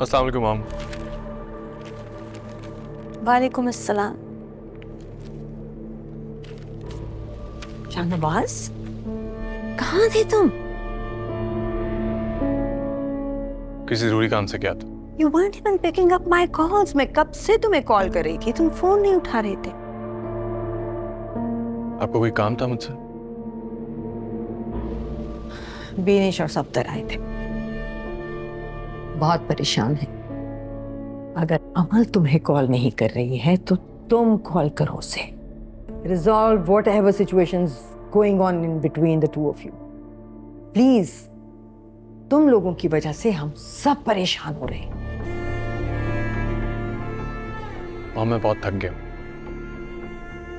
अस्सलाम वालेकुम माम। वालेकुम अस्सलाम। शाहनवाज, कहाँ थे तुम? किसी जरूरी काम से क्या था? You weren't even picking up my calls. मैं कब से तुम्हें कॉल कर रही थी, तुम फोन नहीं उठा रहे थे। आपको कोई काम था मुझसे? बेनिश और सफ्दर आए थे, बहुत परेशान है। अगर अमल तुम्हें कॉल नहीं कर रही है तो तुम कॉल करो उसे। Resolve whatever situations going on in between the two of you. Please, तुम लोगों की वजह से हम सब परेशान हो रहे हैं। माम मैं बहुत थक गया हूँ,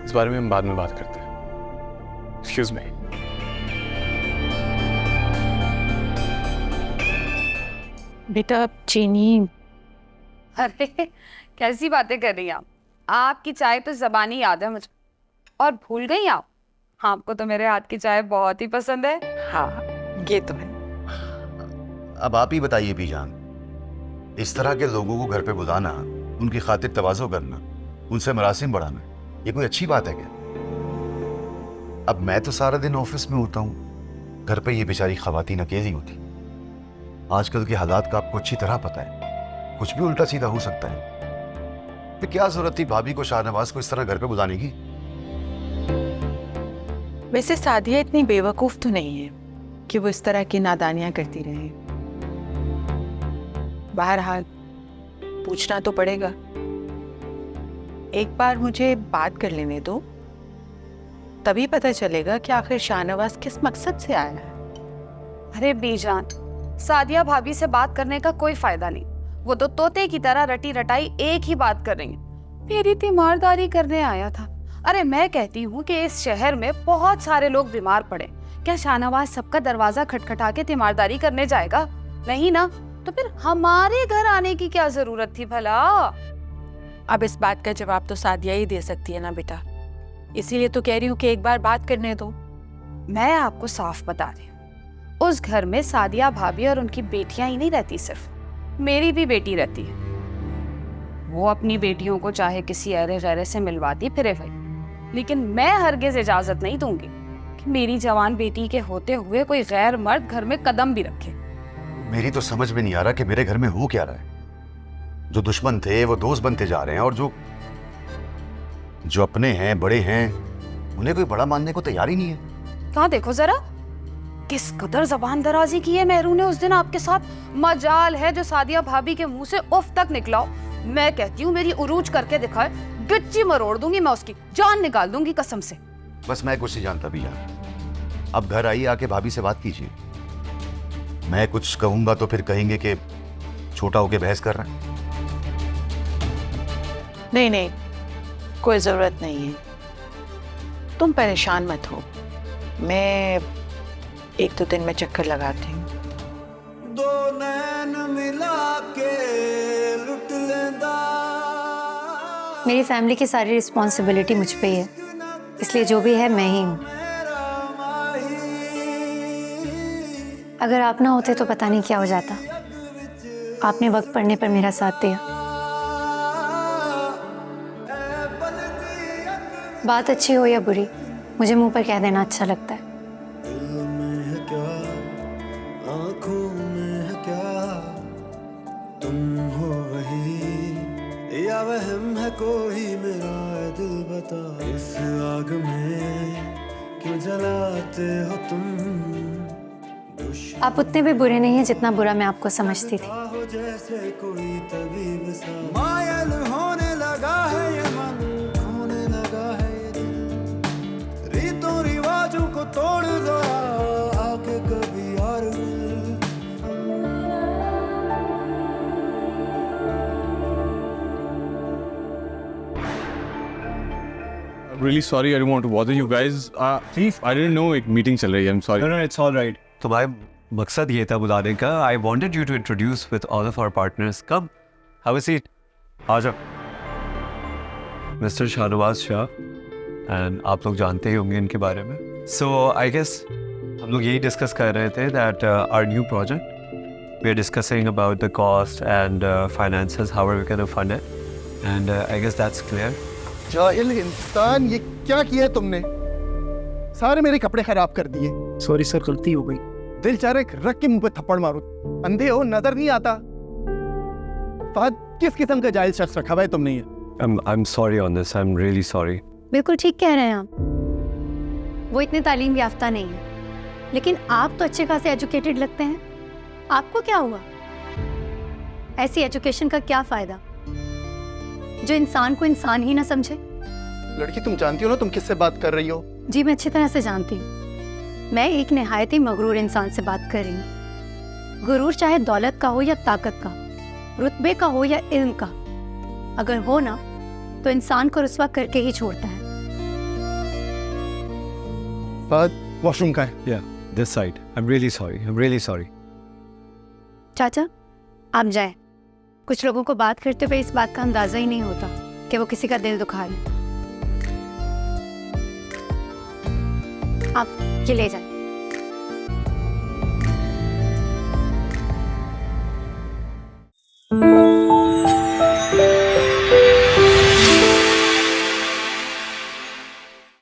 इस बारे में हम बाद में बात करते हैं। Excuse me. बेटा चीनी। अरे कैसी बातें कर रही हैं आप? आपकी चाय तो ज़बानी याद है मुझे, और भूल गई आप? आपको तो मेरे हाथ की चाय बहुत ही पसंद है। हाँ, ये तो है। अब आप ही बताइए बीजान, इस तरह के लोगों को घर पे बुलाना, उनकी खातिर तवाज़ो करना, उनसे मरासिम बढ़ाना, ये कोई अच्छी बात है क्या? अब मैं तो सारा दिन ऑफिस में होता हूँ, घर पे ये बेचारी खवातीन अकेली होती। आजकल के हालात का आपको अच्छी तरह पता है, कुछ भी उल्टा सीधा हो सकता है। तो क्या जरूरत थी भाभी को, शाहनवाज को इस तरह घर पे बुलाने की? वैसे सादिया इतनी बेवकूफ तो नहीं है कि वो इस तरह की नादानियां करती रहे। बहरहाल पूछना तो पड़ेगा। एक बार मुझे बात कर लेने दो, तभी पता चलेगा कि आखिर शाहनवाज किस मकसद से आया है। अरे बीजान, सादिया भाभी से बात करने का कोई फायदा नहीं। वो तो तोते की तरह रटी रटाई एक ही बात कर रही है। मेरी तीमारदारी करने आया था। अरे मैं कहती हूँ कि इस शहर में बहुत सारे लोग बीमार पड़े, क्या शाहनवाज सबका दरवाजा खटखटा के तीमारदारी करने जाएगा? नहीं ना, तो फिर हमारे घर आने की क्या जरूरत थी भला? अब इस बात का जवाब तो सादिया ही दे सकती है ना बेटा, इसीलिए तो कह रही हूँ कि एक बार बात करने दो। मैं आपको साफ बता रही हूँ, उस घर में सादिया भाभी और उनकी बेटियां ही नहीं रहती, सिर्फ मेरी भी बेटी रहती है। वो अपनी बेटियों को चाहे किसी ऐरे गैरे से मिलवाती फिरे भाई, लेकिन मैं हरगिज इजाजत नहीं दूंगी कि मेरी जवान बेटी के होते हुए कोई गैर मर्द घर में कदम भी रखे। मेरी तो समझ में नहीं आ रहा कि मेरे घर में हो क्या रहा है। जो दुश्मन थे वो दोस्त बनते जा रहे हैं, और जो अपने हैं, बड़े हैं, उन्हें कोई बड़ा मानने को तैयार ही नहीं है। कहाँ देखो जरा, किस कदर जबान दराजी की है मेहरू ने उस दिन आपके साथ। मजाल है जो सादिया भाभी के मुंह से उफ तक निकला हो। मैं कहती हूँ मेरी उरूज करके दिखाए, गिच्ची मरोड़ दूंगी मैं, उसकी जान निकाल दूंगी कसम से। बस मैं कुछ नहीं जानता भैया। अब घर आइए, आके भाभी से बात कीजिए। मैं कुछ कहूंगा तो फिर कहेंगे कि छोटा होके बहस कर रहा है। नहीं नहीं, कोई जरूरत नहीं है, तुम परेशान मत हो। मैं एक दो दिन में चक्कर लगाती हूँ। दो नैन मिला के लुट लेंदा। मेरी फैमिली की सारी रिस्पॉन्सिबिलिटी मुझ पे ही है, इसलिए जो भी है मैं ही हूँ। अगर आप ना होते तो पता नहीं क्या हो जाता। आपने वक्त पड़ने पर मेरा साथ दिया। बात अच्छी हो या बुरी, मुझे मुंह पर कह देना अच्छा लगता है। दिल में है क्या, आँखों में है क्या, तुम हो वही या वहम है कोई मेरा दिल बता। इस आग में क्यों जलाते हो तुम? आप उतने भी बुरे नहीं हैं जितना बुरा मैं आपको समझती थी। जैसे कोई तबीब सा मायल होने लगा है ये मन, खोने लगा है ये दिल। रीतों रिवाजों को तोड़ दो आके कभी यार। I'm really sorry, I don't want to bother you guys. Please, I didn't know एक मीटिंग चल रही है. I'm sorry. No, it's all right. तो भाई मकसद ये था बुलाने का. I wanted you to introduce with all of our partners. Come, have a seat. आ जाओ. Mr. शाहनवाज शाह, and आप लोग जानते ही होंगे इनके बारे में. So I guess हम लोग यही डिस्कस कर रहे थे that our new project, We are discussing about the cost and finances, how are we going to fund it. And I guess that's clear. जाहिल इंसान, ये क्या किया तुमने? सारे मेरे कपड़े खराब कर दिए। सॉरी सर, गलती हो गई। दिल चाह रहा है रख के मुंह पे थप्पड़ मारो। अंधे हो, नजर नहीं आता। फहद, किस किस्म का जाहिल शख्स रखा हुआ है तुमने ये? I'm sorry on this. I'm really sorry. बिल्कुल ठीक कह रहे हैं आप। वो इतने तालीम याफ्ता नहीं है, लेकिन आप तो अच्छे खासे एजुकेटेड लगते हैं। आपको क्या हुआ? ऐसी एजुकेशन का क्या फायदा जो इंसान को इंसान ही ना समझे? लड़की, तुम जानती हो ना तुम किससे बात कर रही हो? जी, मैं अच्छी तरह से जानती हूँ। मैं एक निहायत ही मगरूर इंसान से बात कर रही हूँ। गुरूर चाहे दौलत का हो या ताकत का, रुतबे का हो या इल्म का, अगर हो ना तो इंसान को रुस्वा करके ही छोड़ता है। फहद, वॉशरूम का है। Yeah, this side. I'm really sorry. I'm really sorry. चाचा, आप जाएं। कुछ लोगों को बात करते हुए इस बात का अंदाजा ही नहीं होता कि वो किसी का दिल दुखा रहे। आप ये ले जाएं।